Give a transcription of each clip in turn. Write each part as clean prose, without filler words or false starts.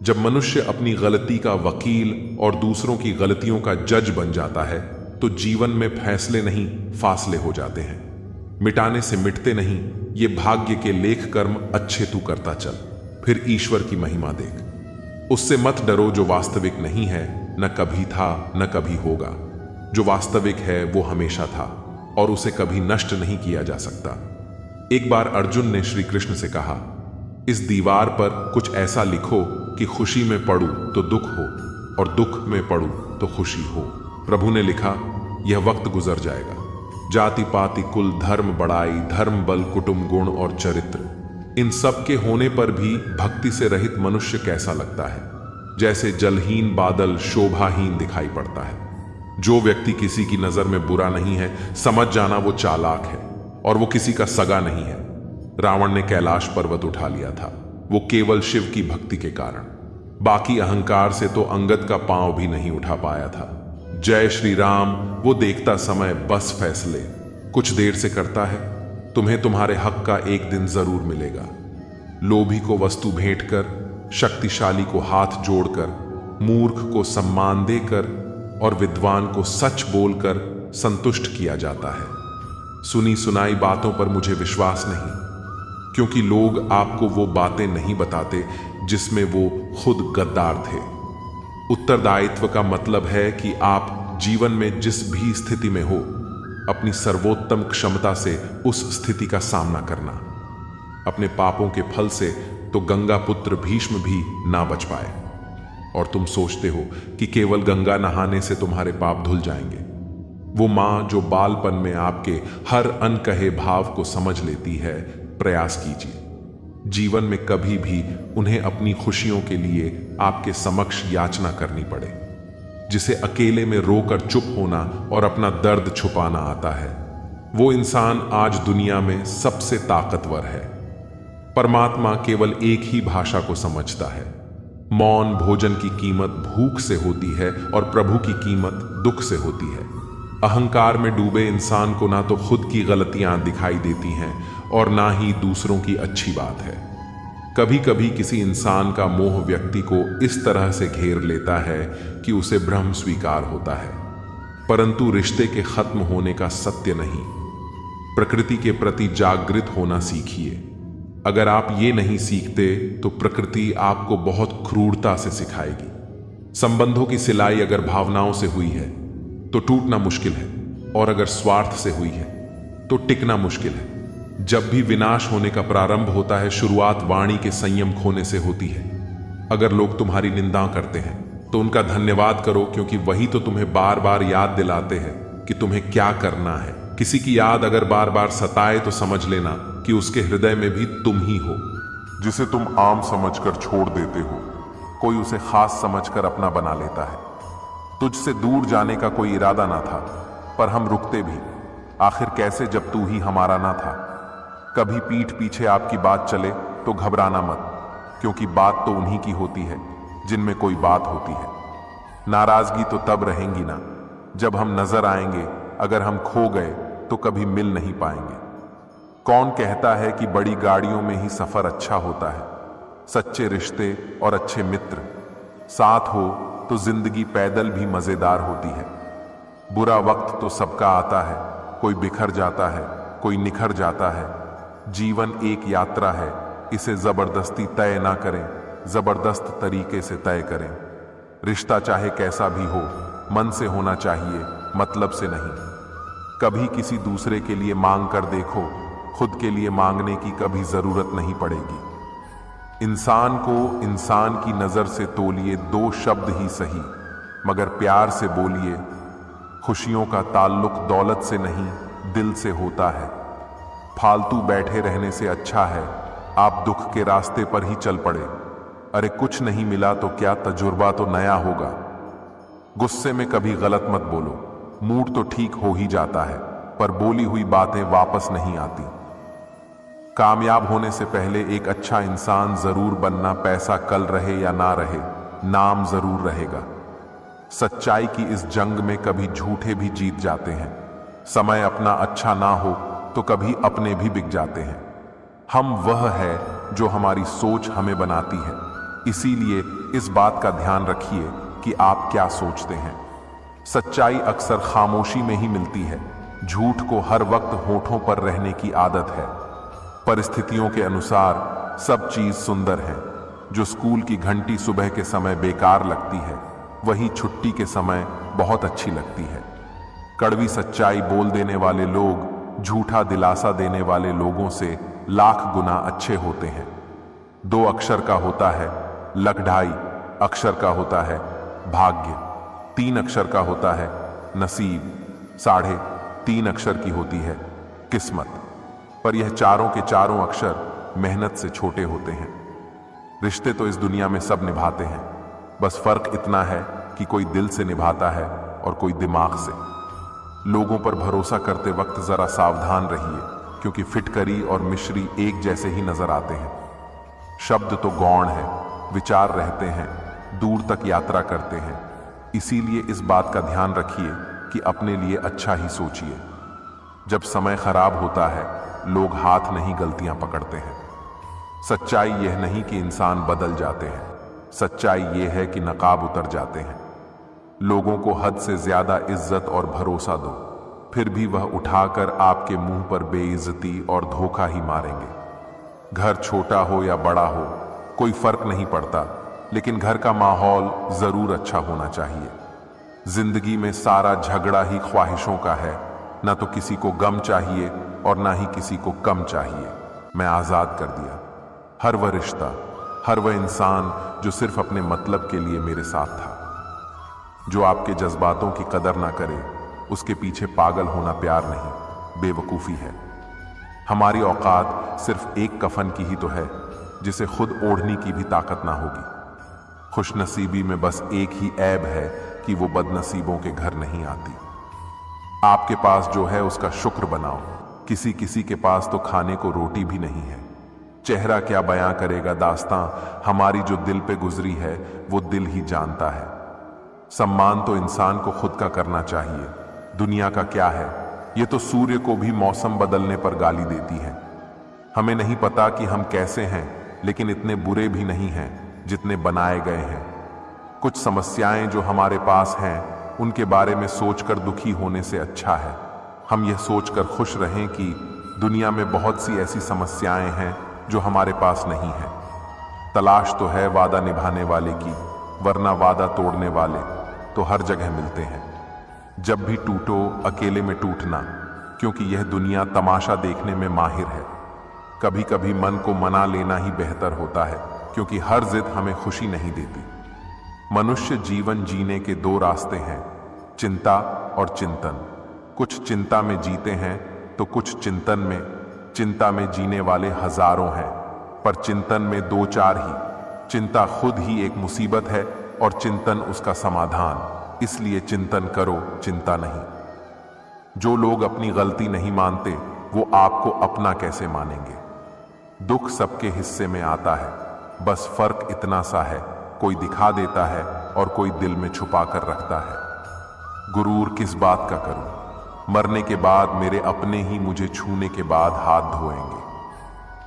जब मनुष्य अपनी गलती का वकील और दूसरों की गलतियों का जज बन जाता है तो जीवन में फैसले नहीं फासले हो जाते हैं। मिटाने से मिटते नहीं, ये भाग्य के लेख कर्म अच्छे तू करता चल, फिर ईश्वर की महिमा देख। उससे मत डरो जो वास्तविक नहीं है, न कभी था न कभी होगा। जो वास्तविक है वो हमेशा था और उसे कभी नष्ट नहीं किया जा सकता। एक बार अर्जुन ने श्री कृष्ण से कहा, इस दीवार पर कुछ ऐसा लिखो कि खुशी में पढ़ूं तो दुख हो और दुख में पढ़ूं तो खुशी हो। प्रभु ने लिखा, यह वक्त गुजर जाएगा। जाति पाति कुल धर्म बड़ाई, धर्म बल कुटुंब गुण और चरित्र, इन सब के होने पर भी भक्ति से रहित मनुष्य कैसा लगता है, जैसे जलहीन बादल शोभाहीन दिखाई पड़ता है। जो व्यक्ति किसी की नजर में बुरा नहीं है, समझ जाना वो चालाक है और वो किसी का सगा नहीं है। रावण ने कैलाश पर्वत उठा लिया था, वो केवल शिव की भक्ति के कारण। बाकी अहंकार से तो अंगद का पांव भी नहीं उठा पाया था। जय श्री राम वो देखता समय बस फैसले कुछ देर से करता है, तुम्हें तुम्हारे हक का एक दिन जरूर मिलेगा। लोभी को वस्तु भेंट कर, शक्तिशाली को हाथ जोड़कर, मूर्ख को सम्मान देकर और विद्वान को सच बोलकर संतुष्ट किया जाता है। सुनी सुनाई बातों पर मुझे विश्वास नहीं, क्योंकि लोग आपको वो बातें नहीं बताते जिसमें वो खुद गद्दार थे। उत्तरदायित्व का मतलब है कि आप जीवन में जिस भी स्थिति में हो, अपनी सर्वोत्तम क्षमता से उस स्थिति का सामना करना। अपने पापों के फल से तो गंगा पुत्र भीष्म भी ना बच पाए, और तुम सोचते हो कि केवल गंगा नहाने से तुम्हारे पाप धुल जाएंगे। वो मां जो बालपन में आपके हर अनकहे भाव को समझ लेती है, प्रयास कीजिए जीवन में कभी भी उन्हें अपनी खुशियों के लिए आपके समक्ष याचना करनी पड़े। जिसे अकेले में रोकर चुप होना और अपना दर्द छुपाना आता है, वो इंसान आज दुनिया में सबसे ताकतवर है। परमात्मा केवल एक ही भाषा को समझता है। मौन भोजन की कीमत भूख से होती है और प्रभु की कीमत दुख से होती है। अहंकार में डूबे इंसान को ना तो खुद की गलतियां दिखाई देती हैं और ना ही दूसरों की अच्छी बात है। कभी कभी किसी इंसान का मोह व्यक्ति को इस तरह से घेर लेता है कि उसे भ्रम स्वीकार होता है, परंतु रिश्ते के खत्म होने का सत्य नहीं। प्रकृति के प्रति जागृत होना सीखिए। अगर आप ये नहीं सीखते तो प्रकृति आपको बहुत क्रूरता से सिखाएगी। संबंधों की सिलाई अगर भावनाओं से हुई है तो टूटना मुश्किल है, और अगर स्वार्थ से हुई है तो टिकना मुश्किल है। जब भी विनाश होने का प्रारंभ होता है, शुरुआत वाणी के संयम खोने से होती है। अगर लोग तुम्हारी निंदा करते हैं तो उनका धन्यवाद करो, क्योंकि वही तो तुम्हें बार बार याद दिलाते हैं कि तुम्हें क्या करना है। किसी की याद अगर बार बार सताए तो समझ लेना कि उसके हृदय में भी तुम ही हो, जिसे तुम आम समझकर छोड़ देते हो। कोई उसे खास समझकर अपना बना लेता है। तुझसे दूर जाने का कोई इरादा ना था, पर हम रुकते भी आखिर कैसे जब तू ही हमारा ना था। कभी पीठ पीछे आपकी बात चले तो घबराना मत, क्योंकि बात तो उन्हीं की होती है जिनमें कोई बात होती है। नाराजगी तो तब रहेंगी ना जब हम नजर आएंगे। अगर हम खो गए तो कभी मिल नहीं पाएंगे। कौन कहता है कि बड़ी गाड़ियों में ही सफर अच्छा होता है। सच्चे रिश्ते और अच्छे मित्र साथ हो तो जिंदगी पैदल भी मजेदार होती है। बुरा वक्त तो सबका आता है, कोई बिखर जाता है, कोई निखर जाता है। जीवन एक यात्रा है, इसे जबरदस्ती तय ना करें, जबरदस्त तरीके से तय करें। रिश्ता चाहे कैसा भी हो, मन से होना चाहिए, मतलब से नहीं। कभी किसी दूसरे के लिए मांग कर देखो, खुद के लिए मांगने की कभी जरूरत नहीं पड़ेगी। इंसान को इंसान की नजर से तोलिए, दो शब्द ही सही, मगर प्यार से बोलिए। खुशियों का ताल्लुक दौलत से नहीं, दिल से होता है। फालतू बैठे रहने से अच्छा है आप दुख के रास्ते पर ही चल पड़े। अरे कुछ नहीं मिला तो क्या, तजुर्बा तो नया होगा। गुस्से में कभी गलत मत बोलो, मूड तो ठीक हो ही जाता है, पर बोली हुई बातें वापस नहीं आती। कामयाब होने से पहले एक अच्छा इंसान जरूर बनना। पैसा कल रहे या ना रहे, नाम जरूर रहेगा। सच्चाई की इस जंग में कभी झूठे भी जीत जाते हैं। समय अपना अच्छा ना हो तो कभी अपने भी बिक जाते हैं। हम वह है जो हमारी सोच हमें बनाती है। इसीलिए इस बात का ध्यान रखिए कि आप क्या सोचते हैं। सच्चाई अक्सर खामोशी में ही मिलती है। झूठ को हर वक्त होठों पर रहने की आदत है। परिस्थितियों के अनुसार सब चीज सुंदर है। जो स्कूल की घंटी सुबह के समय बेकार लगती है, वही छुट्टी के समय बहुत अच्छी लगती है। कड़वी सच्चाई बोल देने वाले लोग झूठा दिलासा देने वाले लोगों से लाख गुना अच्छे होते हैं। 2 अक्षर का होता है लक, 2.5 अक्षर का होता है भाग्य, 3 अक्षर का होता है नसीब, 3.5 अक्षर की होती है किस्मत। पर यह चारों के चारों अक्षर मेहनत से छोटे होते हैं। रिश्ते तो इस दुनिया में सब निभाते हैं, बस फर्क इतना है कि कोई दिल से निभाता है और कोई दिमाग से। लोगों पर भरोसा करते वक्त जरा सावधान रहिए, क्योंकि फिटकरी और मिश्री एक जैसे ही नजर आते हैं। शब्द तो गौण है, विचार रहते हैं, दूर तक यात्रा करते हैं। इसीलिए इस बात का ध्यान रखिए कि अपने लिए अच्छा ही सोचिए। जब समय खराब होता है, लोग हाथ नहीं गलतियां पकड़ते हैं। सच्चाई यह नहीं कि इंसान बदल जाते हैं, सच्चाई यह है कि नकाब उतर जाते हैं। लोगों को हद से ज्यादा इज्जत और भरोसा दो, फिर भी वह उठाकर आपके मुंह पर बेइज्जती और धोखा ही मारेंगे। घर छोटा हो या बड़ा हो, कोई फर्क नहीं पड़ता, लेकिन घर का माहौल जरूर अच्छा होना चाहिए। जिंदगी में सारा झगड़ा ही ख्वाहिशों का है। ना तो किसी को गम चाहिए और ना ही किसी को कम चाहिए। मैं आजाद कर दिया हर वह रिश्ता, हर वह इंसान जो सिर्फ अपने मतलब के लिए मेरे साथ था। जो आपके जज्बातों की कदर ना करे, उसके पीछे पागल होना प्यार नहीं, बेवकूफ़ी है। हमारी औकात सिर्फ एक कफन की ही तो है, जिसे खुद ओढ़ने की भी ताकत ना होगी। खुशनसीबी में बस एक ही ऐब है कि वो बदनसीबों के घर नहीं आती। आपके पास जो है उसका शुक्र बनाओ। किसी किसी के पास तो खाने को रोटी भी नहीं है। चेहरा क्या बयां करेगा दास्तां, हमारी जो दिल पे गुजरी है वो दिल ही जानता है। सम्मान तो इंसान को खुद का करना चाहिए, दुनिया का क्या है। ये तो सूर्य को भी मौसम बदलने पर गाली देती है। हमें नहीं पता कि हम कैसे हैं, लेकिन इतने बुरे भी नहीं हैं जितने बनाए गए हैं। कुछ समस्याएं जो हमारे पास हैं, उनके बारे में सोचकर दुखी होने से अच्छा है हम यह सोचकर खुश रहें कि दुनिया में बहुत सी ऐसी समस्याएं हैं जो हमारे पास नहीं है। तलाश तो है वादा निभाने वाले की, वरना वादा तोड़ने वाले तो हर जगह मिलते हैं। जब भी टूटो अकेले में टूटना, क्योंकि यह दुनिया तमाशा देखने में माहिर है। कभी कभी मन को मना लेना ही बेहतर होता है, क्योंकि हर जिद हमें खुशी नहीं देती। मनुष्य जीवन जीने के 2 रास्ते हैं, चिंता और चिंतन। कुछ चिंता में जीते हैं तो कुछ चिंतन में। चिंता में जीने वाले हजारों हैं, पर चिंतन में 2-4 ही। चिंता खुद ही एक मुसीबत है और चिंतन उसका समाधान। इसलिए चिंतन करो, चिंता नहीं। जो लोग अपनी गलती नहीं मानते, वो आपको अपना कैसे मानेंगे। दुख सबके हिस्से में आता है, बस फर्क इतना सा है, कोई दिखा देता है और कोई दिल में छुपा कर रखता है। गुरूर किस बात का करूं, मरने के बाद मेरे अपने ही मुझे छूने के बाद हाथ धोएंगे।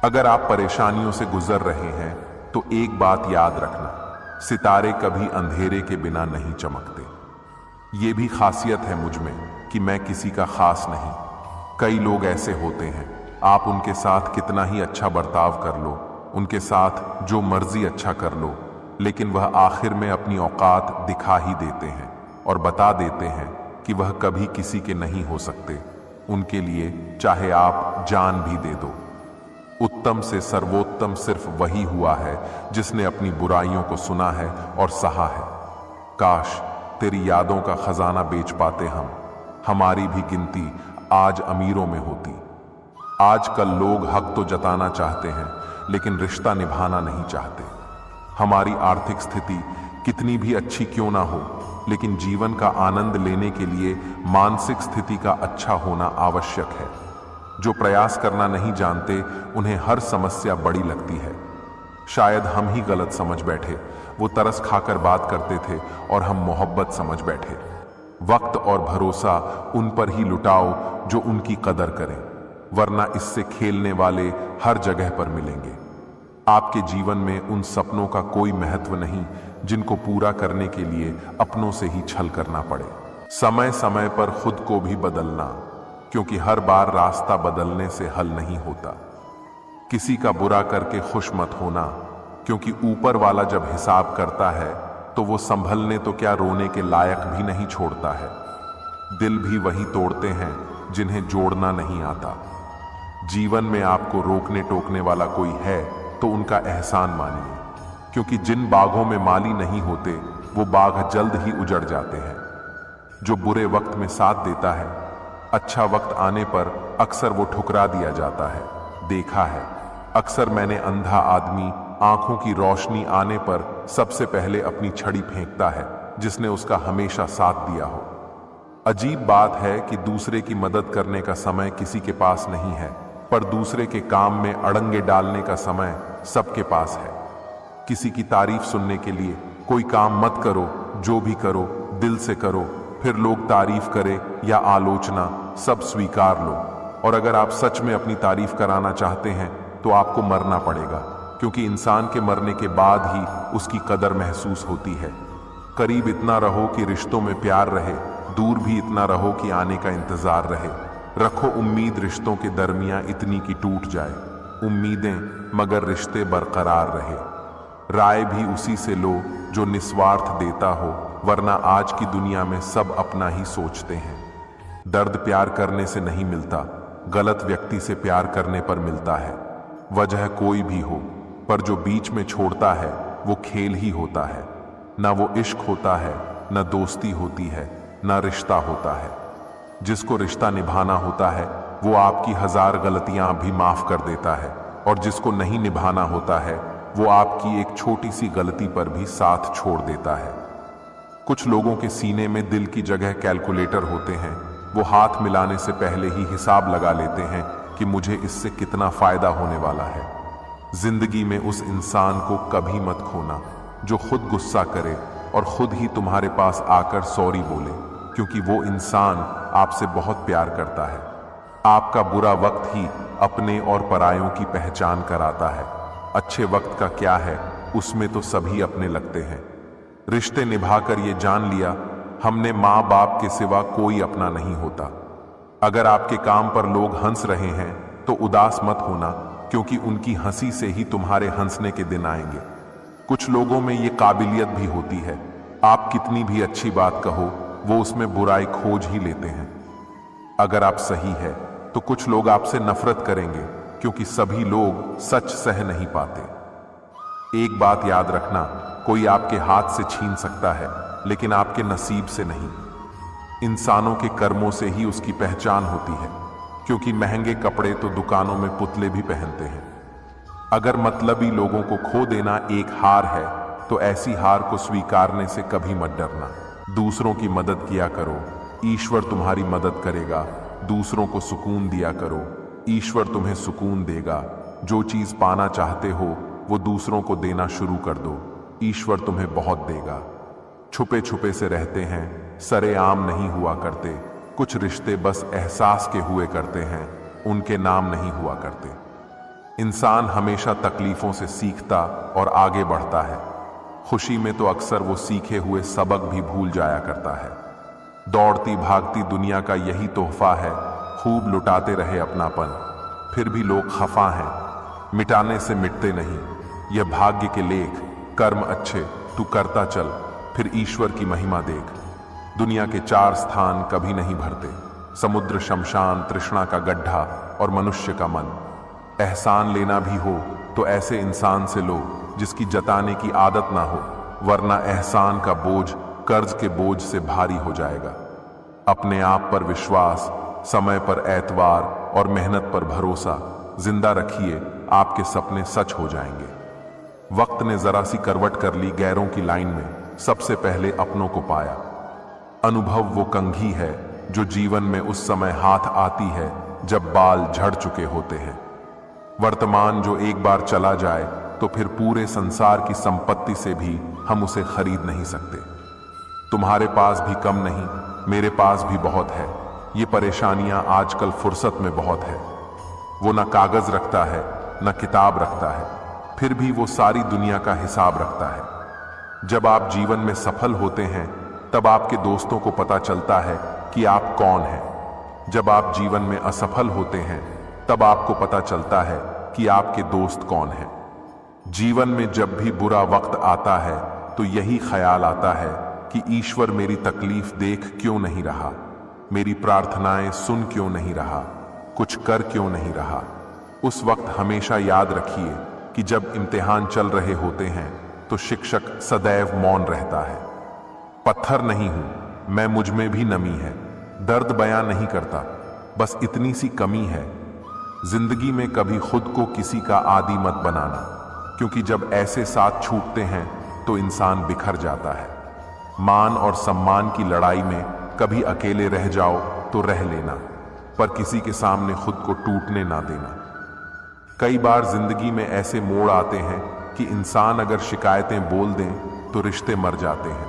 अगर आप परेशानियों से गुजर रहे हैं तो एक बात याद रखना, सितारे कभी अंधेरे के बिना नहीं चमकते। ये भी खासियत है मुझ में कि मैं किसी का खास नहीं। कई लोग ऐसे होते हैं, आप उनके साथ कितना ही अच्छा बर्ताव कर लो, उनके साथ जो मर्जी अच्छा कर लो, लेकिन वह आखिर में अपनी औकात दिखा ही देते हैं और बता देते हैं कि वह कभी किसी के नहीं हो सकते। उनके लिए चाहे आप जान भी दे दो। उत्तम से सर्वोत्तम सिर्फ वही हुआ है जिसने अपनी बुराइयों को सुना है और सहा है। काश तेरी यादों का खजाना बेच पाते हम, हमारी भी गिनती आज अमीरों में होती। आजकल लोग हक तो जताना चाहते हैं, लेकिन रिश्ता निभाना नहीं चाहते। हमारी आर्थिक स्थिति कितनी भी अच्छी क्यों ना हो, लेकिन जीवन का आनंद लेने के लिए मानसिक स्थिति का अच्छा होना आवश्यक है। जो प्रयास करना नहीं जानते, उन्हें हर समस्या बड़ी लगती है। शायद हम ही गलत समझ बैठे। वो तरस खाकर बात करते थे और हम मोहब्बत समझ बैठे। वक्त और भरोसा उन पर ही लुटाओ जो उनकी कदर करें, वरना इससे खेलने वाले हर जगह पर मिलेंगे। आपके जीवन में उन सपनों का कोई महत्व नहीं जिनको पूरा करने के लिए अपनों से ही छल करना पड़े। समय समय पर खुद को भी बदलना, क्योंकि हर बार रास्ता बदलने से हल नहीं होता। किसी का बुरा करके खुश मत होना, क्योंकि ऊपर वाला जब हिसाब करता है तो वो संभलने तो क्या रोने के लायक भी नहीं छोड़ता है। दिल भी वही तोड़ते हैं जिन्हें जोड़ना नहीं आता। जीवन में आपको रोकने टोकने वाला कोई है तो उनका एहसान मानिए, क्योंकि जिन बागों में माली नहीं होते वो बाग जल्द ही उजड़ जाते हैं। जो बुरे वक्त में साथ देता है, अच्छा वक्त आने पर अक्सर वो ठुकरा दिया जाता है। देखा है, अक्सर मैंने अंधा आदमी आंखों की रोशनी आने पर सबसे पहले अपनी छड़ी फेंकता है जिसने उसका हमेशा साथ दिया हो। अजीब बात है कि दूसरे की मदद करने का समय किसी के पास नहीं है, पर दूसरे के काम में अड़ंगे डालने का समय सबके पास है। किसी की तारीफ सुनने के लिए कोई काम मत करो, जो भी करो दिल से करो, फिर लोग तारीफ करे या आलोचना सब स्वीकार लो। और अगर आप सच में अपनी तारीफ कराना चाहते हैं तो आपको मरना पड़ेगा, क्योंकि इंसान के मरने के बाद ही उसकी कदर महसूस होती है। करीब इतना रहो कि रिश्तों में प्यार रहे, दूर भी इतना रहो कि आने का इंतजार रहे। रखो उम्मीद रिश्तों के दरमियां इतनी कि टूट जाए उम्मीदें, मगर रिश्ते बरकरार रहे। राय भी उसी से लो जो निस्वार्थ देता हो, वरना आज की दुनिया में सब अपना ही सोचते हैं। दर्द प्यार करने से नहीं मिलता, गलत व्यक्ति से प्यार करने पर मिलता है। वजह कोई भी हो, पर जो बीच में छोड़ता है वो खेल ही होता है। ना वो इश्क होता है, ना दोस्ती होती है, ना रिश्ता होता है। जिसको रिश्ता निभाना होता है वो आपकी 1000 गलतियां भी माफ कर देता है, और जिसको नहीं निभाना होता है वो आपकी एक छोटी सी गलती पर भी साथ छोड़ देता है। कुछ लोगों के सीने में दिल की जगह कैलकुलेटर होते हैं। वो हाथ मिलाने से पहले ही हिसाब लगा लेते हैं कि मुझे इससे कितना फायदा होने वाला है। जिंदगी में उस इंसान को कभी मत खोना जो खुद गुस्सा करे और खुद ही तुम्हारे पास आकर सॉरी बोले, क्योंकि वो इंसान आपसे बहुत प्यार करता है। आपका बुरा वक्त ही अपने और परायों की पहचान कराता है। अच्छे वक्त का क्या है, उसमें तो सभी अपने लगते हैं। रिश्ते निभाकर ये जान लिया, हमने माँ बाप के सिवा कोई अपना नहीं होता। अगर आपके काम पर लोग हंस रहे हैं तो उदास मत होना, क्योंकि उनकी हंसी से ही तुम्हारे हंसने के दिन आएंगे। कुछ लोगों में ये काबिलियत भी होती है, आप कितनी भी अच्छी बात कहो वो उसमें बुराई खोज ही लेते हैं। अगर आप सही है तो कुछ लोग आपसे नफरत करेंगे, क्योंकि सभी लोग सच सह नहीं पाते। एक बात याद रखना, कोई आपके हाथ से छीन सकता है, लेकिन आपके नसीब से नहीं। इंसानों के कर्मों से ही उसकी पहचान होती है, क्योंकि महंगे कपड़े तो दुकानों में पुतले भी पहनते हैं। अगर मतलबी लोगों को खो देना एक हार है, तो ऐसी हार को स्वीकारने से कभी मत डरना। दूसरों की मदद किया करो, ईश्वर तुम्हारी मदद करेगा। दूसरों को सुकून दिया करो, ईश्वर तुम्हें सुकून देगा। जो चीज पाना चाहते हो वो दूसरों को देना शुरू कर दो, ईश्वर तुम्हें बहुत देगा। छुपे छुपे से रहते हैं, सरेआम नहीं हुआ करते। कुछ रिश्ते बस एहसास के हुए करते हैं, उनके नाम नहीं हुआ करते। इंसान हमेशा तकलीफों से सीखता और आगे बढ़ता है। खुशी में तो अक्सर वो सीखे हुए सबक भी भूल जाया करता है। दौड़ती भागती दुनिया का यही तोहफा है, खूब लुटाते रहे अपनापन, फिर भी लोग खफा हैं। मिटाने से मिटते नहीं, यह भाग्य के लेख। कर्म अच्छे तू करता चल, फिर ईश्वर की महिमा देख। दुनिया के 4 स्थान कभी नहीं भरते, समुद्र, शमशान, तृष्णा का गड्ढा और मनुष्य का मन। एहसान लेना भी हो तो ऐसे इंसान से लो जिसकी जताने की आदत ना हो, वरना एहसान का बोझ कर्ज के बोझ से भारी हो जाएगा। अपने आप पर विश्वास, समय पर एतवार और मेहनत पर भरोसा जिंदा रखिए, आपके सपने सच हो जाएंगे। वक्त ने जरा सी करवट कर ली गैरों की लाइन में, सबसे पहले अपनों को पाया। अनुभव वो कंघी है जो जीवन में उस समय हाथ आती है जब बाल झड़ चुके होते हैं। वर्तमान जो एक बार चला जाए तो फिर पूरे संसार की संपत्ति से भी हम उसे खरीद नहीं सकते। तुम्हारे पास भी कम नहीं, मेरे पास भी बहुत है। ये परेशानियां आजकल फुर्सत में बहुत है। वो ना कागज रखता है, ना किताब रखता है, फिर भी वो सारी दुनिया का हिसाब रखता है। जब आप जीवन में सफल होते हैं तब आपके दोस्तों को पता चलता है कि आप कौन हैं। जब आप जीवन में असफल होते हैं तब आपको पता चलता है कि आपके दोस्त कौन हैं। जीवन में जब भी बुरा वक्त आता है तो यही ख्याल आता है कि ईश्वर मेरी तकलीफ देख क्यों नहीं रहा, मेरी प्रार्थनाएं सुन क्यों नहीं रहा, कुछ कर क्यों नहीं रहा। उस वक्त हमेशा याद रखिए कि जब इम्तिहान चल रहे होते हैं तो शिक्षक सदैव मौन रहता है। पत्थर नहीं हूं मैं, मुझ में भी नमी है, दर्द बयां नहीं करता, बस इतनी सी कमी है। जिंदगी में कभी खुद को किसी का आदी मत बनाना, क्योंकि जब ऐसे साथ छूटते हैं तो इंसान बिखर जाता है। मान और सम्मान की लड़ाई में कभी अकेले रह जाओ तो रह लेना, पर किसी के सामने खुद को टूटने ना देना। कई बार जिंदगी में ऐसे मोड़ आते हैं कि इंसान अगर शिकायतें बोल दें तो रिश्ते मर जाते हैं,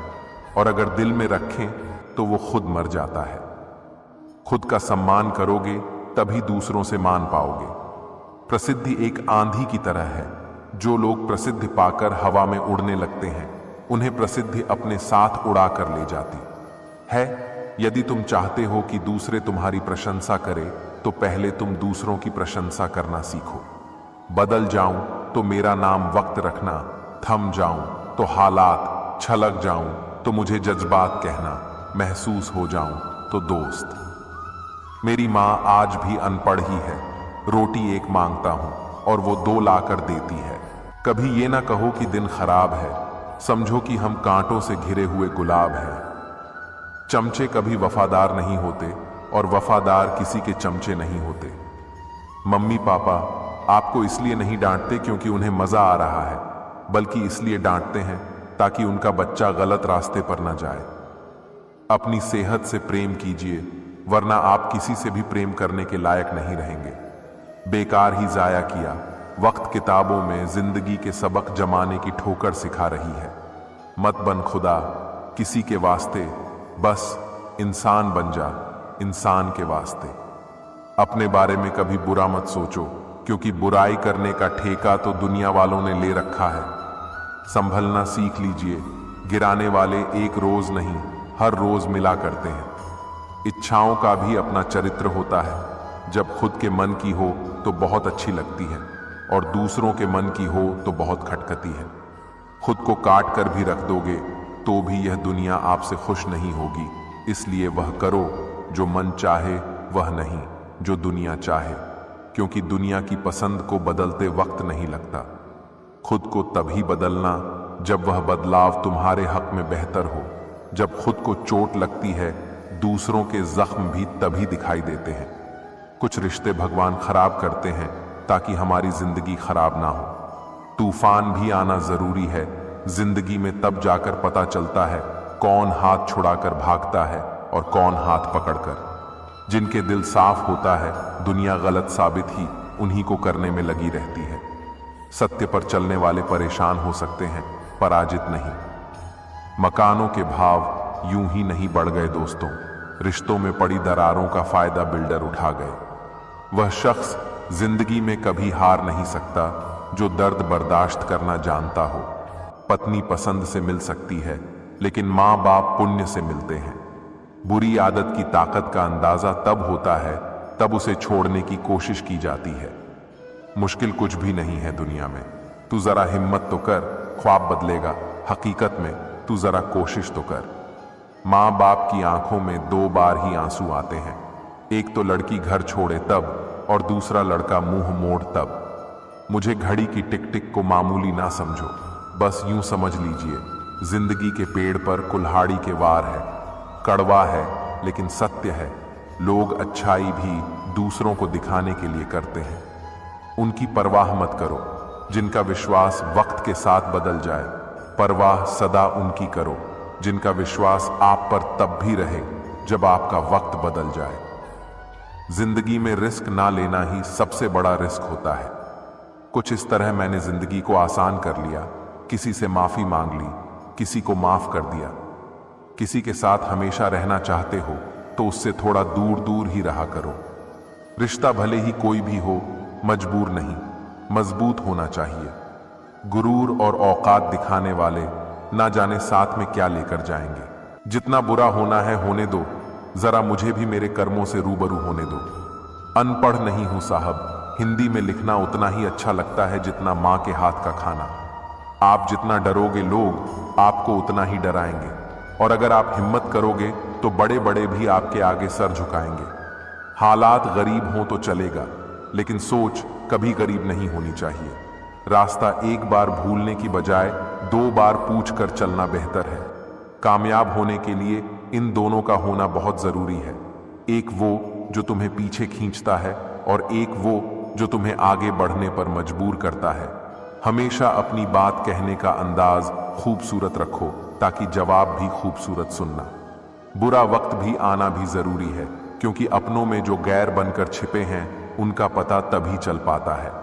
और अगर दिल में रखें तो वो खुद मर जाता है। खुद का सम्मान करोगे तभी दूसरों से मान पाओगे। प्रसिद्धि एक आंधी की तरह है। जो लोग प्रसिद्धि पाकर हवा में उड़ने लगते हैं उन्हें प्रसिद्धि अपने साथ उड़ा कर ले जाती है। यदि तुम चाहते हो कि दूसरे तुम्हारी प्रशंसा करें तो पहले तुम दूसरों की प्रशंसा करना सीखो। बदल जाऊं तो मेरा नाम वक्त रखना, थम जाऊं तो हालात, छलक जाऊं तो मुझे जज्बात कहना, महसूस हो जाऊं तो दोस्त। मेरी माँ आज भी अनपढ़ ही है, रोटी एक मांगता हूं और वो 2 लाकर देती है। कभी ये ना कहो कि दिन खराब है, समझो कि हम कांटों से घिरे हुए गुलाब हैं। चमचे कभी वफादार नहीं होते और वफादार किसी के चमचे नहीं होते। मम्मी पापा आपको इसलिए नहीं डांटते क्योंकि उन्हें मजा आ रहा है, बल्कि इसलिए डांटते हैं ताकि उनका बच्चा गलत रास्ते पर ना जाए। अपनी सेहत से प्रेम कीजिए, वरना आप किसी से भी प्रेम करने के लायक नहीं रहेंगे। बेकार ही जाया किया वक्त किताबों में जिंदगी के सबक जमाने की ठोकर सिखा रही है। मत बन खुदा किसी के वास्ते, बस इंसान बन जा इंसान के वास्ते। अपने बारे में कभी बुरा मत सोचो, क्योंकि बुराई करने का ठेका तो दुनिया वालों ने ले रखा है। संभलना सीख लीजिए, गिराने वाले एक रोज नहीं हर रोज मिला करते हैं। इच्छाओं का भी अपना चरित्र होता है। जब खुद के मन की हो तो बहुत अच्छी लगती है, और दूसरों के मन की हो तो बहुत खटकती है। खुद को काट कर भी रख दोगे तो भी यह दुनिया आपसे खुश नहीं होगी। इसलिए वह करो जो मन चाहे, वह नहीं जो दुनिया चाहे, क्योंकि दुनिया की पसंद को बदलते वक्त नहीं लगता। खुद को तभी बदलना जब वह बदलाव तुम्हारे हक में बेहतर हो। जब खुद को चोट लगती है, दूसरों के जख्म भी तभी दिखाई देते हैं। कुछ रिश्ते भगवान खराब करते हैं ताकि हमारी जिंदगी खराब ना हो। तूफान भी आना जरूरी है। जिंदगी में तब जाकर पता चलता है कौन हाथ छुड़ाकर भागता है और कौन हाथ पकड़कर। जिनके दिल साफ होता है, दुनिया गलत साबित ही उन्हीं को करने में लगी रहती है। सत्य पर चलने वाले परेशान हो सकते हैं, पराजित नहीं। मकानों के भाव यूं ही नहीं बढ़ गए दोस्तों, रिश्तों में पड़ी दरारों का फायदा बिल्डर उठा गए। वह शख्स जिंदगी में कभी हार नहीं सकता जो दर्द बर्दाश्त करना जानता हो। पत्नी पसंद से मिल सकती है, लेकिन माँ बाप पुण्य से मिलते हैं। बुरी आदत की ताकत का अंदाजा तब होता है तब उसे छोड़ने की कोशिश की जाती है। मुश्किल कुछ भी नहीं है दुनिया में, तू जरा हिम्मत तो कर, ख्वाब बदलेगा। हकीकत में तू जरा कोशिश तो कर। माँ बाप की आंखों में 2 बार ही आंसू आते हैं, एक तो लड़की घर छोड़े तब, और दूसरा लड़का मुंह मोड़ तब। मुझे घड़ी की टिक टिक को मामूली ना समझो, बस यूं समझ लीजिए जिंदगी के पेड़ पर कुल्हाड़ी के वार है। कड़वा है लेकिन सत्य है। लोग अच्छाई भी दूसरों को दिखाने के लिए करते हैं। उनकी परवाह मत करो जिनका विश्वास वक्त के साथ बदल जाए। परवाह सदा उनकी करो जिनका विश्वास आप पर तब भी रहे जब आपका वक्त बदल जाए। जिंदगी में रिस्क ना लेना ही सबसे बड़ा रिस्क होता है। कुछ इस तरह मैंने जिंदगी को आसान कर लिया, किसी से माफी मांग ली, किसी को माफ कर दिया। किसी के साथ हमेशा रहना चाहते हो तो उससे थोड़ा दूर दूर ही रहा करो। रिश्ता भले ही कोई भी हो, मजबूर नहीं, मजबूत होना चाहिए। गुरूर और औकात दिखाने वाले ना जाने साथ में क्या लेकर जाएंगे। जितना बुरा होना है होने दो, जरा मुझे भी मेरे कर्मों से रूबरू होने दो। अनपढ़ नहीं हूं साहब, हिंदी में लिखना उतना ही अच्छा लगता है जितना माँ के हाथ का खाना। आप जितना डरोगे लोग आपको उतना ही डराएंगे, और अगर आप हिम्मत करोगे तो बड़े बड़े भी आपके आगे सर झुकाएंगे। हालात गरीब हों तो चलेगा, लेकिन सोच कभी गरीब नहीं होनी चाहिए। रास्ता एक बार भूलने की बजाय 2 बार पूछ कर चलना बेहतर है। कामयाब होने के लिए इन दोनों का होना बहुत जरूरी है। एक वो जो तुम्हें पीछे खींचता है, और एक वो जो तुम्हें आगे बढ़ने पर मजबूर करता है। हमेशा अपनी बात कहने का अंदाज खूबसूरत रखो, ताकि जवाब भी खूबसूरत सुनना। बुरा वक्त भी आना भी जरूरी है, क्योंकि अपनों में जो गैर बनकर छिपे हैं उनका पता तभी चल पाता है।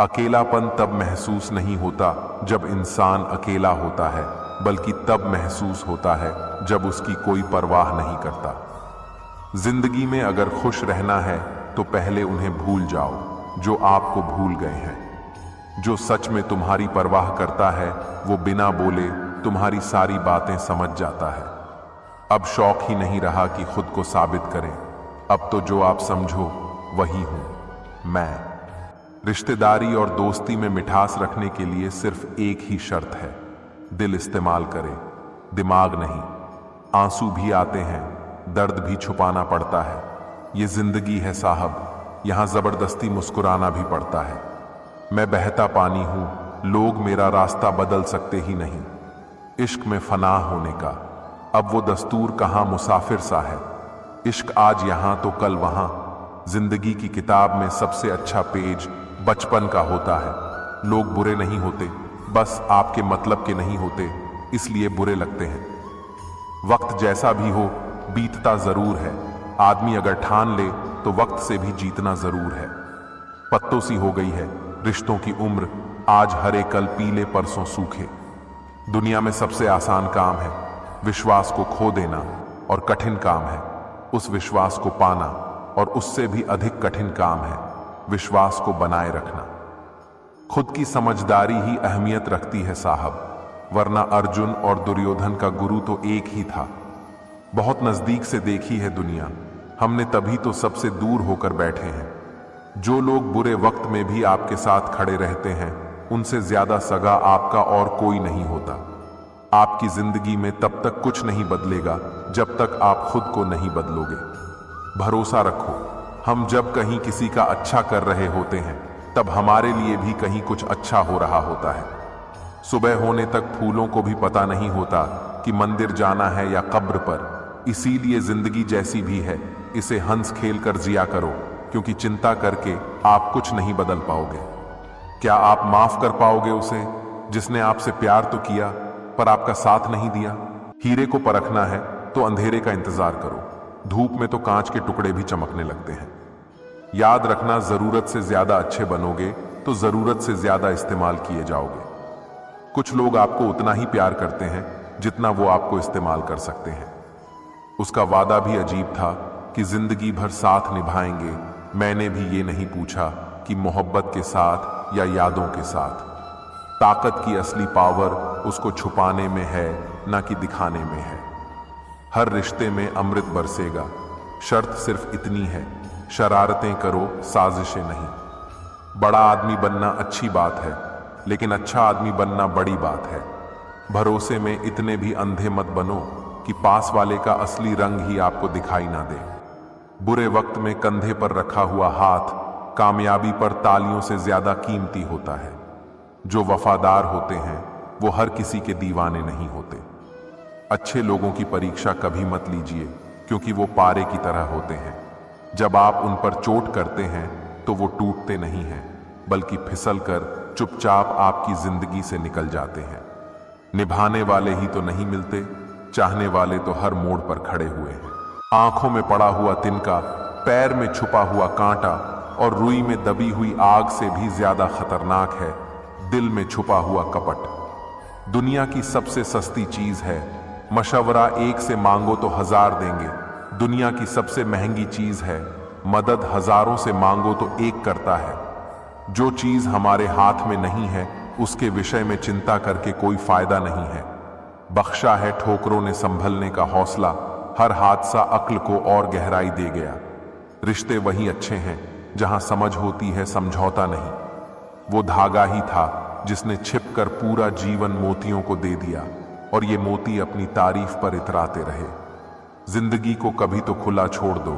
अकेलापन तब महसूस नहीं होता जब इंसान अकेला होता है, बल्कि तब महसूस होता है जब उसकी कोई परवाह नहीं करता। जिंदगी में अगर खुश रहना है तो पहले उन्हें भूल जाओ जो आपको भूल गए हैं। जो सच में तुम्हारी परवाह करता है वो बिना बोले तुम्हारी सारी बातें समझ जाता है। अब शौक ही नहीं रहा कि खुद को साबित करें, अब तो जो आप समझो वही हूं मैं। रिश्तेदारी और दोस्ती में मिठास रखने के लिए सिर्फ एक ही शर्त है, दिल इस्तेमाल करें, दिमाग नहीं। आंसू भी आते हैं, दर्द भी छुपाना पड़ता है। ये जिंदगी है साहब, यहां जबरदस्ती मुस्कुराना भी पड़ता है। मैं बहता पानी हूं, लोग मेरा रास्ता बदल सकते ही नहीं। इश्क में फना होने का अब वो दस्तूर कहां मुसाफिर सा है। इश्क आज यहां तो कल वहां। जिंदगी की किताब में सबसे अच्छा पेज बचपन का होता है। लोग बुरे नहीं होते, बस आपके मतलब के नहीं होते, इसलिए बुरे लगते हैं। वक्त जैसा भी हो बीतता जरूर है। आदमी अगर ठान ले तो वक्त से भी जीतना जरूर है। पत्तों सी हो गई है रिश्तों की उम्र, आज हरे कल पीले परसों सूखे। दुनिया में सबसे आसान काम है विश्वास को खो देना, और कठिन काम है उस विश्वास को पाना, और उससे भी अधिक कठिन काम है विश्वास को बनाए रखना। खुद की समझदारी ही अहमियत रखती है साहब, वरना अर्जुन और दुर्योधन का गुरु तो एक ही था। बहुत नजदीक से देखी है दुनिया, हमने तभी तो सबसे दूर होकर बैठे हैं। जो लोग बुरे वक्त में भी आपके साथ खड़े रहते हैं, उनसे ज्यादा सगा आपका और कोई नहीं होता। आपकी जिंदगी में तब तक कुछ नहीं बदलेगा जब तक आप खुद को नहीं बदलोगे। भरोसा रखो, हम जब कहीं किसी का अच्छा कर रहे होते हैं तब हमारे लिए भी कहीं कुछ अच्छा हो रहा होता है। सुबह होने तक फूलों को भी पता नहीं होता कि मंदिर जाना है या कब्र पर। इसीलिए जिंदगी जैसी भी है इसे हंस खेल कर जिया करो, क्योंकि चिंता करके आप कुछ नहीं बदल पाओगे। क्या आप माफ कर पाओगे उसे जिसने आपसे प्यार तो किया पर आपका साथ नहीं दिया? हीरे को परखना है तो अंधेरे का इंतजार करो, धूप में तो कांच के टुकड़े भी चमकने लगते हैं। याद रखना, जरूरत से ज्यादा अच्छे बनोगे तो जरूरत से ज्यादा इस्तेमाल किए जाओगे। कुछ लोग आपको उतना ही प्यार करते हैं जितना वो आपको इस्तेमाल कर सकते हैं। उसका वादा भी अजीब था कि जिंदगी भर साथ निभाएंगे। मैंने भी ये नहीं पूछा कि मोहब्बत के साथ या यादों के साथ। ताकत की असली पावर उसको छुपाने में है, ना कि दिखाने में है। हर रिश्ते में अमृत बरसेगा, शर्त सिर्फ इतनी है, शरारतें करो, साजिशें नहीं। बड़ा आदमी बनना अच्छी बात है, लेकिन अच्छा आदमी बनना बड़ी बात है। भरोसे में इतने भी अंधे मत बनो कि पास वाले का असली रंग ही आपको दिखाई ना दे। बुरे वक्त में कंधे पर रखा हुआ हाथ कामयाबी पर तालियों से ज्यादा कीमती होता है। जो वफादार होते हैं वो हर किसी के दीवाने नहीं होते। अच्छे लोगों की परीक्षा कभी मत लीजिए, क्योंकि वो पारे की तरह होते हैं। जब आप उन पर चोट करते हैं तो वो टूटते नहीं हैं, बल्कि फिसल कर चुपचाप आपकी जिंदगी से निकल जाते हैं। निभाने वाले ही तो नहीं मिलते, चाहने वाले तो हर मोड़ पर खड़े हुए हैं। आंखों में पड़ा हुआ तिनका, पैर में छुपा हुआ कांटा और रुई में दबी हुई आग से भी ज्यादा खतरनाक है दिल में छुपा हुआ कपट। दुनिया की सबसे सस्ती चीज है मशवरा, एक से मांगो तो 1000 देंगे। दुनिया की सबसे महंगी चीज है मदद, हजारों से मांगो तो एक करता है। जो चीज हमारे हाथ में नहीं है उसके विषय में चिंता करके कोई फायदा नहीं है। बख्शा है ठोकरों ने संभलने का हौसला, हर हादसा अक्ल को और गहराई दे गया। रिश्ते वही अच्छे हैं जहां समझ होती है, समझौता नहीं। वो धागा ही था जिसने छिपकर पूरा जीवन मोतियों को दे दिया, और ये मोती अपनी तारीफ पर इतराते रहे। जिंदगी को कभी तो खुला छोड़ दो,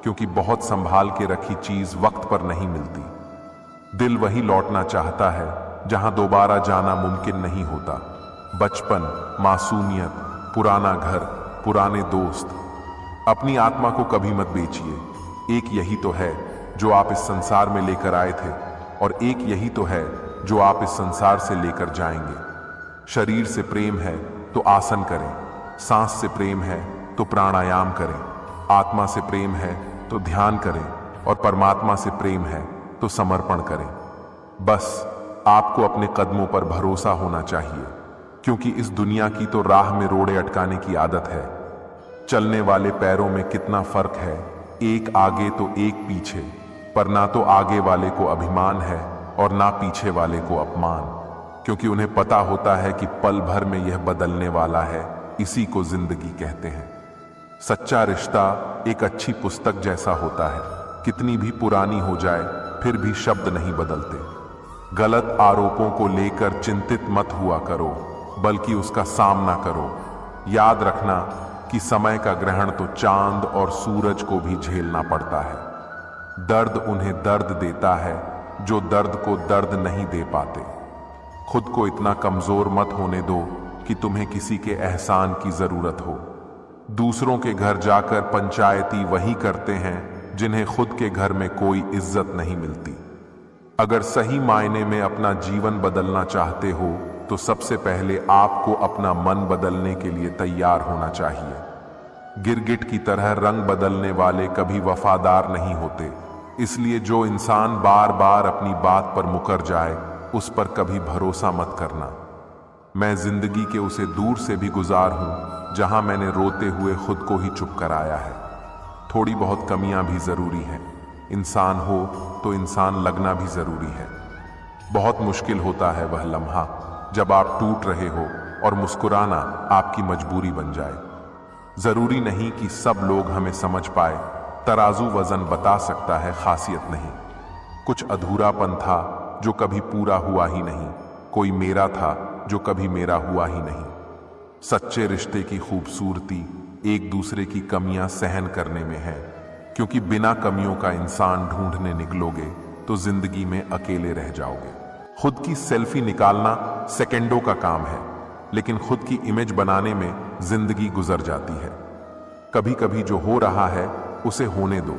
क्योंकि बहुत संभाल के रखी चीज वक्त पर नहीं मिलती। दिल वही लौटना चाहता है जहां दोबारा जाना मुमकिन नहीं होता। बचपन, मासूमियत, पुराना घर, पुराने दोस्त। अपनी आत्मा को कभी मत बेचिए। एक यही तो है जो आप इस संसार में लेकर आए थे, और एक यही तो है जो आप इस संसार से लेकर जाएंगे। शरीर से प्रेम है तो आसन करें, सांस से प्रेम है तो प्राणायाम करें, आत्मा से प्रेम है तो ध्यान करें, और परमात्मा से प्रेम है तो समर्पण करें। बस आपको अपने कदमों पर भरोसा होना चाहिए, क्योंकि इस दुनिया की तो राह में रोड़े अटकाने की आदत है। चलने वाले पैरों में कितना फर्क है, एक आगे तो एक पीछे, पर ना तो आगे वाले को अभिमान है और ना पीछे वाले को अपमान, क्योंकि उन्हें पता होता है कि पल भर में यह बदलने वाला है। इसी को जिंदगी कहते हैं। सच्चा रिश्ता एक अच्छी पुस्तक जैसा होता है, कितनी भी पुरानी हो जाए फिर भी शब्द नहीं बदलते। गलत आरोपों को लेकर चिंतित मत हुआ करो, बल्कि उसका सामना करो। याद रखना कि समय का ग्रहण तो चांद और सूरज को भी झेलना पड़ता है। दर्द उन्हें दर्द देता है जो दर्द को दर्द नहीं दे पाते। खुद को इतना कमजोर मत होने दो कि तुम्हें किसी के एहसान की जरूरत हो। दूसरों के घर जाकर पंचायती वही करते हैं जिन्हें खुद के घर में कोई इज्जत नहीं मिलती। अगर सही मायने में अपना जीवन बदलना चाहते हो तो सबसे पहले आपको अपना मन बदलने के लिए तैयार होना चाहिए। गिरगिट की तरह रंग बदलने वाले कभी वफादार नहीं होते, इसलिए जो इंसान बार बार अपनी बात पर मुकर जाए उस पर कभी भरोसा मत करना। मैं जिंदगी के उसे दूर से भी गुजार हूं जहां मैंने रोते हुए खुद को ही चुप कराया है। थोड़ी बहुत कमियां भी जरूरी हैं। इंसान हो तो इंसान लगना भी जरूरी है। बहुत मुश्किल होता है वह लम्हा जब आप टूट रहे हो और मुस्कुराना आपकी मजबूरी बन जाए। जरूरी नहीं कि सब लोग हमें समझ पाए। तराजू वजन बता सकता है, खासियत नहीं। कुछ अधूरापन था जो कभी पूरा हुआ ही नहीं, कोई मेरा था जो कभी मेरा हुआ ही नहीं। सच्चे रिश्ते की खूबसूरती एक दूसरे की कमियां सहन करने में है, क्योंकि बिना कमियों का इंसान ढूंढने निकलोगे तो जिंदगी में अकेले रह जाओगे। खुद की सेल्फी निकालना सेकंडों का काम है, लेकिन खुद की इमेज बनाने में जिंदगी गुजर जाती है। कभी कभी जो हो रहा है उसे होने दो,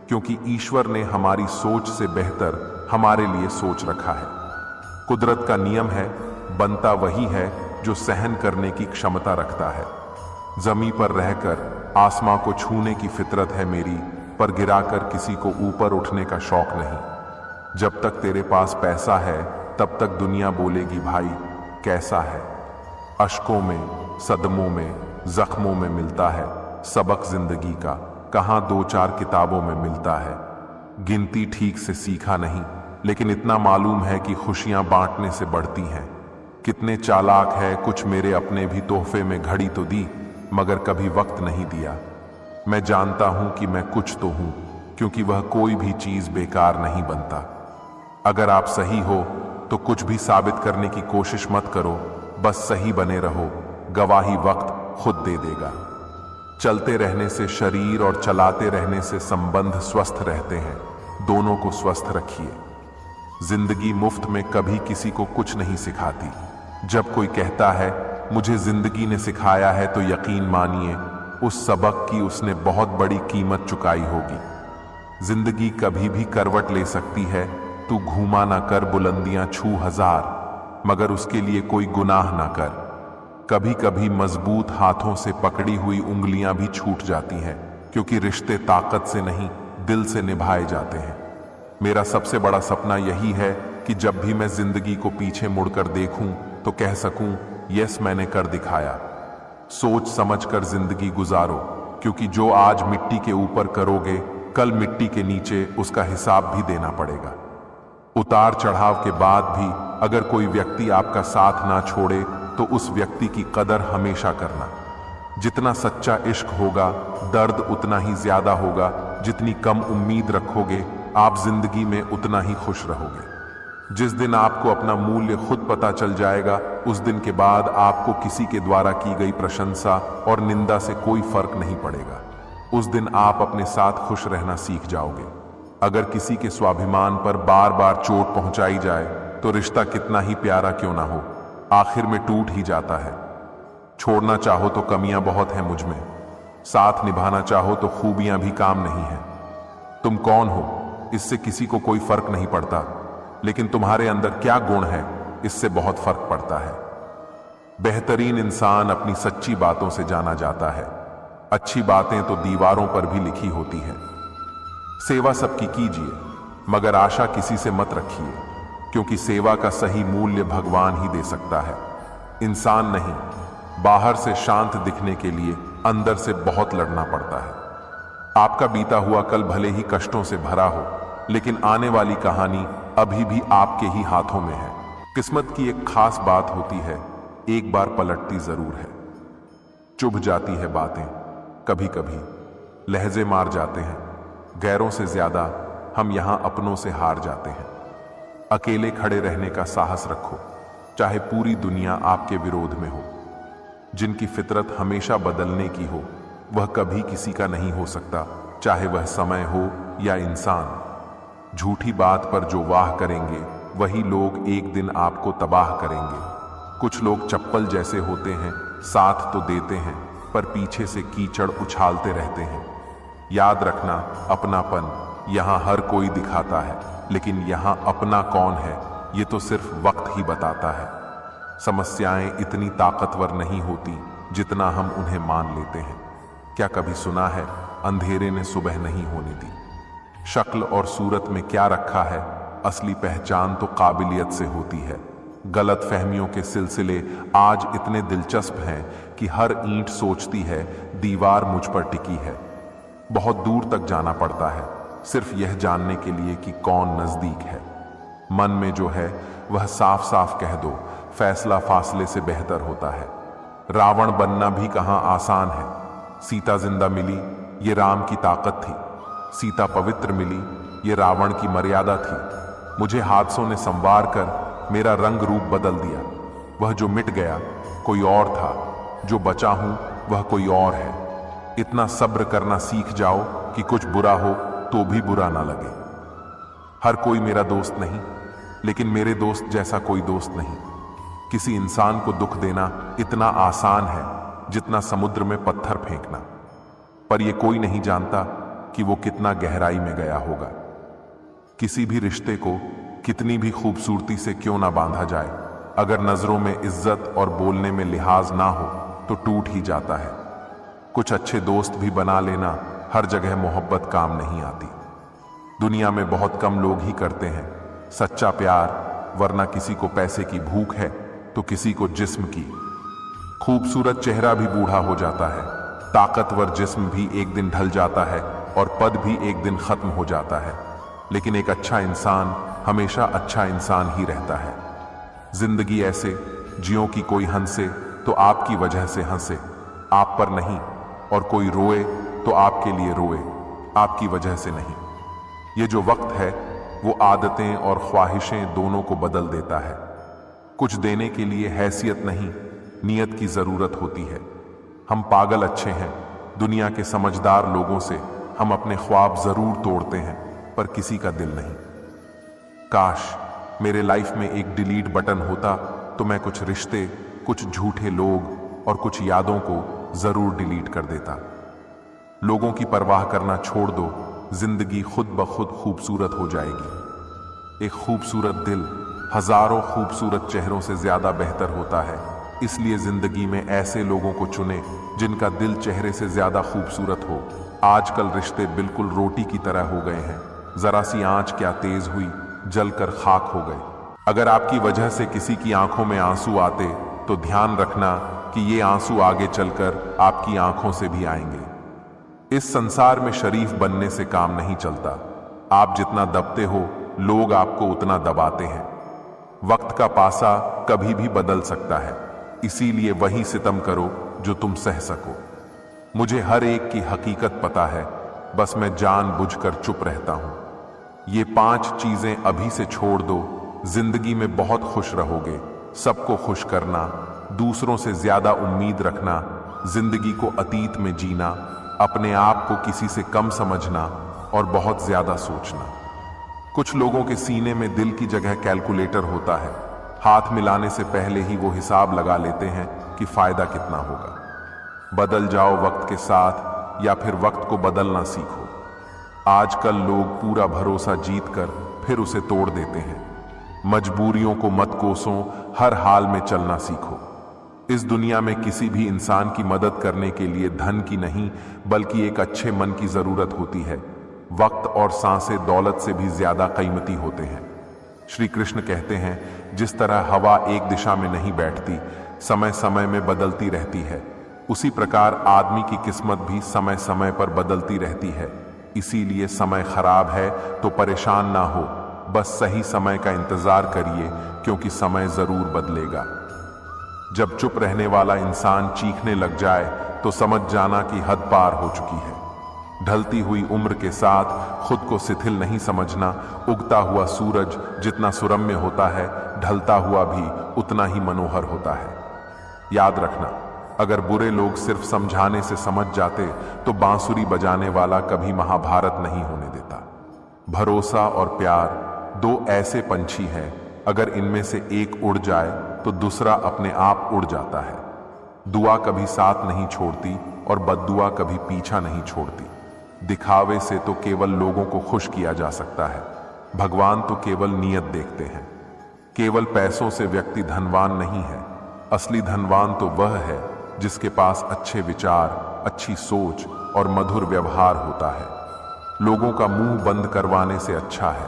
क्योंकि ईश्वर ने हमारी सोच से बेहतर हमारे लिए सोच रखा है। कुदरत का नियम है, बनता वही है जो सहन करने की क्षमता रखता है। जमीन पर रहकर आसमां को छूने की फितरत है मेरी, पर गिराकर किसी को ऊपर उठने का शौक नहीं। जब तक तेरे पास पैसा है तब तक दुनिया बोलेगी भाई कैसा है। अश्कों में, सदमों में, जख्मों में मिलता है सबक जिंदगी का, कहां दो चार किताबों में मिलता है। गिनती ठीक से सीखा नहीं, लेकिन इतना मालूम है कि खुशियां बांटने से बढ़ती हैं। कितने चालाक है, कुछ मेरे अपने भी तोहफे में घड़ी तो दी, मगर कभी वक्त नहीं दिया। मैं जानता हूं कि मैं कुछ तो हूं, क्योंकि वह कोई भी चीज बेकार नहीं बनता। अगर आप सही हो तो कुछ भी साबित करने की कोशिश मत करो, बस सही बने रहो, गवाही वक्त खुद दे देगा। चलते रहने से शरीर और चलाते रहने से संबंध स्वस्थ रहते हैं। दोनों को स्वस्थ रखिए। जिंदगी मुफ्त में कभी किसी को कुछ नहीं सिखाती। जब कोई कहता है मुझे जिंदगी ने सिखाया है, तो यकीन मानिए उस सबक की उसने बहुत बड़ी कीमत चुकाई होगी। जिंदगी कभी भी करवट ले सकती है, तू घूमा ना कर बुलंदियां छू हजार, मगर उसके लिए कोई गुनाह ना कर। कभी कभी मजबूत हाथों से पकड़ी हुई उंगलियां भी छूट जाती हैं, क्योंकि रिश्ते ताकत से नहीं दिल से निभाए जाते हैं। मेरा सबसे बड़ा सपना यही है कि जब भी मैं जिंदगी को पीछे मुड़कर देखूं तो कह सकूं यस मैंने कर दिखाया। सोच समझ कर जिंदगी गुजारो, क्योंकि जो आज मिट्टी के ऊपर करोगे कल मिट्टी के नीचे उसका हिसाब भी देना पड़ेगा। उतार चढ़ाव के बाद भी अगर कोई व्यक्ति आपका साथ ना छोड़े तो उस व्यक्ति की कदर हमेशा करना। जितना सच्चा इश्क होगा, दर्द उतना ही ज्यादा होगा। जितनी कम उम्मीद रखोगे, आप जिंदगी में उतना ही खुश रहोगे। जिस दिन आपको अपना मूल्य खुद पता चल जाएगा, उस दिन के बाद आपको किसी के द्वारा की गई प्रशंसा और निंदा से कोई फर्क नहीं पड़ेगा। उस दिन आप अपने साथ खुश रहना सीख जाओगे। अगर किसी के स्वाभिमान पर बार बार चोट पहुंचाई जाए तो रिश्ता कितना ही प्यारा क्यों ना हो, आखिर में टूट ही जाता है। छोड़ना चाहो तो कमियां बहुत हैं मुझ में, साथ निभाना चाहो तो खूबियां भी काम नहीं है। तुम कौन हो इससे किसी को कोई फर्क नहीं पड़ता, लेकिन तुम्हारे अंदर क्या गुण है इससे बहुत फर्क पड़ता है। बेहतरीन इंसान अपनी सच्ची बातों से जाना जाता है। अच्छी बातें तो दीवारों पर भी लिखी होती हैं। सेवा सबकी कीजिए, मगर आशा किसी से मत रखिए, क्योंकि सेवा का सही मूल्य भगवान ही दे सकता है, इंसान नहीं। बाहर से शांत दिखने के लिए अंदर से बहुत लड़ना पड़ता है। आपका बीता हुआ कल भले ही कष्टों से भरा हो, लेकिन आने वाली कहानी अभी भी आपके ही हाथों में है। किस्मत की एक खास बात होती है, एक बार पलटती जरूर है। चुभ जाती है बातें, कभी कभी लहजे मार जाते हैं। गैरों से ज्यादा हम यहां अपनों से हार जाते हैं। अकेले खड़े रहने का साहस रखो, चाहे पूरी दुनिया आपके विरोध में हो। जिनकी फितरत हमेशा बदलने की हो, वह कभी किसी का नहीं हो सकता, चाहे वह समय हो या इंसान। झूठी बात पर जो वाह करेंगे, वही लोग एक दिन आपको तबाह करेंगे। कुछ लोग चप्पल जैसे होते हैं, साथ तो देते हैं पर पीछे से कीचड़ उछालते रहते हैं। याद रखना, अपनापन यहां हर कोई दिखाता है, लेकिन यहां अपना कौन है ये तो सिर्फ वक्त ही बताता है। समस्याएं इतनी ताकतवर नहीं होती जितना हम उन्हें मान लेते हैं। क्या कभी सुना है, अंधेरे ने सुबह नहीं होने दी। शक्ल और सूरत में क्या रखा है, असली पहचान तो काबिलियत से होती है। गलत फहमियों के सिलसिले आज इतने दिलचस्प हैं कि हर ईंट सोचती है दीवार मुझ पर टिकी है। बहुत दूर तक जाना पड़ता है सिर्फ यह जानने के लिए कि कौन नजदीक है। मन में जो है वह साफ साफ कह दो, फैसला फासले से बेहतर होता है। रावण बनना भी कहां आसान है। सीता जिंदा मिली, ये राम की ताकत थी। सीता पवित्र मिली, ये रावण की मर्यादा थी। मुझे हादसों ने संवार कर मेरा रंग रूप बदल दिया। वह जो मिट गया कोई और था, जो बचा हूं वह कोई और है। इतना सब्र करना सीख जाओ कि कुछ बुरा हो तो भी बुरा ना लगे। हर कोई मेरा दोस्त नहीं, लेकिन मेरे दोस्त जैसा कोई दोस्त नहीं। किसी इंसान को दुख देना इतना आसान है जितना समुद्र में पत्थर फेंकना, पर यह कोई नहीं जानता कि वो कितना गहराई में गया होगा। किसी भी रिश्ते को कितनी भी खूबसूरती से क्यों ना बांधा जाए, अगर नजरों में इज्जत और बोलने में लिहाज ना हो तो टूट ही जाता है। कुछ अच्छे दोस्त भी बना लेना, हर जगह मोहब्बत काम नहीं आती। दुनिया में बहुत कम लोग ही करते हैं सच्चा प्यार, वरना किसी को पैसे की भूख है तो किसी को जिस्म की। खूबसूरत चेहरा भी बूढ़ा हो जाता है, ताकतवर जिस्म भी एक दिन ढल जाता है और पद भी एक दिन खत्म हो जाता है, लेकिन एक अच्छा इंसान हमेशा अच्छा इंसान ही रहता है। जिंदगी ऐसे जियो कि कोई हंसे तो आपकी वजह से हंसे, आप पर नहीं, और कोई रोए तो आपके लिए रोए, आपकी वजह से नहीं। ये जो वक्त है वो आदतें और ख्वाहिशें दोनों को बदल देता है। कुछ देने के लिए हैसियत नहीं, नियत की जरूरत होती है। हम पागल अच्छे हैं, दुनिया के समझदार लोगों से हम अपने ख्वाब जरूर तोड़ते हैं, पर किसी का दिल नहीं। काश मेरे लाइफ में एक डिलीट बटन होता तो मैं कुछ रिश्ते, कुछ झूठे लोग और कुछ यादों को जरूर डिलीट कर देता। लोगों की परवाह करना छोड़ दो, जिंदगी खुद ब खुद खूबसूरत हो जाएगी। एक खूबसूरत दिल हजारों खूबसूरत चेहरों से ज्यादा बेहतर होता है, इसलिए जिंदगी में ऐसे लोगों को चुने जिनका दिल चेहरे से ज्यादा खूबसूरत हो। आजकल रिश्ते बिल्कुल रोटी की तरह हो गए हैं, जरा सी आंच क्या तेज हुई, जलकर खाक हो गए। अगर आपकी वजह से किसी की आंखों में आंसू आते तो ध्यान रखना कि ये आंसू आगे चलकर आपकी आंखों से भी आएंगे। इस संसार में शरीफ बनने से काम नहीं चलता। आप जितना दबते हो, लोग आपको उतना दबाते हैं। वक्त का पासा कभी भी बदल सकता है, इसीलिए वही सितम करो जो तुम सह सको। मुझे हर एक की हकीकत पता है, बस मैं जानबूझकर चुप रहता हूं। ये 5 चीजें अभी से छोड़ दो, जिंदगी में बहुत खुश रहोगे। सबको खुश करना, दूसरों से ज्यादा उम्मीद रखना, जिंदगी को अतीत में जीना, अपने आप को किसी से कम समझना और बहुत ज्यादा सोचना। कुछ लोगों के सीने में दिल की जगह कैलकुलेटर होता है। हाथ मिलाने से पहले ही वो हिसाब लगा लेते हैं कि फायदा कितना होगा। बदल जाओ वक्त के साथ या फिर वक्त को बदलना सीखो। आजकल लोग पूरा भरोसा जीतकर फिर उसे तोड़ देते हैं। मजबूरियों को मत कोसो, हर हाल में चलना सीखो। इस दुनिया में किसी भी इंसान की मदद करने के लिए धन की नहीं, बल्कि एक अच्छे मन की जरूरत होती है। वक्त और सांसें दौलत से भी ज्यादा कीमती होते हैं। श्री कृष्ण कहते हैं, जिस तरह हवा एक दिशा में नहीं बैठती, समय समय में बदलती रहती है, उसी प्रकार आदमी की किस्मत भी समय समय पर बदलती रहती है। इसीलिए समय खराब है तो परेशान ना हो, बस सही समय का इंतजार करिए, क्योंकि समय जरूर बदलेगा। जब चुप रहने वाला इंसान चीखने लग जाए तो समझ जाना कि हद पार हो चुकी है। ढलती हुई उम्र के साथ खुद को शिथिल नहीं समझना। उगता हुआ सूरज जितना सुरम्य होता है, ढलता हुआ भी उतना ही मनोहर होता है। याद रखना, अगर बुरे लोग सिर्फ समझाने से समझ जाते तो बांसुरी बजाने वाला कभी महाभारत नहीं होने देता। भरोसा और प्यार 2 ऐसे पंछी हैं, अगर इनमें से एक उड़ जाए तो दूसरा अपने आप उड़ जाता है। दुआ कभी साथ नहीं छोड़ती और बद्दुआ कभी पीछा नहीं छोड़ती। दिखावे से तो केवल लोगों को खुश किया जा सकता है, भगवान तो केवल नीयत देखते हैं। केवल पैसों से व्यक्ति धनवान नहीं है, असली धनवान तो वह है जिसके पास अच्छे विचार, अच्छी सोच और मधुर व्यवहार होता है। लोगों का मुंह बंद करवाने से अच्छा है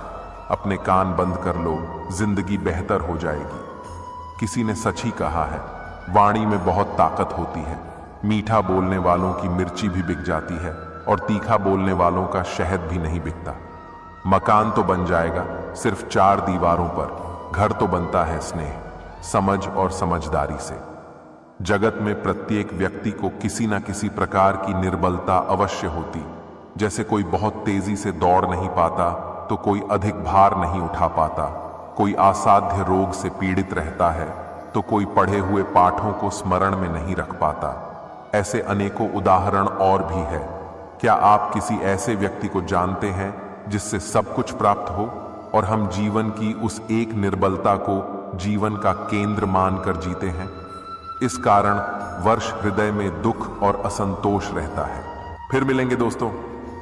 अपने कान बंद कर लो, जिंदगी बेहतर हो जाएगी। किसी ने सच ही कहा है, वाणी में बहुत ताकत होती है। मीठा बोलने वालों की मिर्ची भी बिक जाती है और तीखा बोलने वालों का शहद भी नहीं बिकता। मकान तो बन जाएगा सिर्फ 4 दीवारों पर, घर तो बनता है स्नेह, समझ और समझदारी से। जगत में प्रत्येक व्यक्ति को किसी न किसी प्रकार की निर्बलता अवश्य होती। जैसे कोई बहुत तेजी से दौड़ नहीं पाता तो कोई अधिक भार नहीं उठा पाता, कोई असाध्य रोग से पीड़ित रहता है तो कोई पढ़े हुए पाठों को स्मरण में नहीं रख पाता। ऐसे अनेकों उदाहरण और भी है। क्या आप किसी ऐसे व्यक्ति को जानते हैं जिससे सब कुछ प्राप्त हो और हम जीवन की उस एक निर्बलता को जीवन का केंद्र मानकर जीते हैं? इस कारण वर्ष हृदय में दुख और असंतोष रहता है। फिर मिलेंगे दोस्तों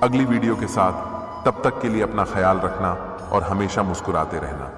अगली वीडियो के साथ। तब तक के लिए अपना ख्याल रखना और हमेशा मुस्कुराते रहना।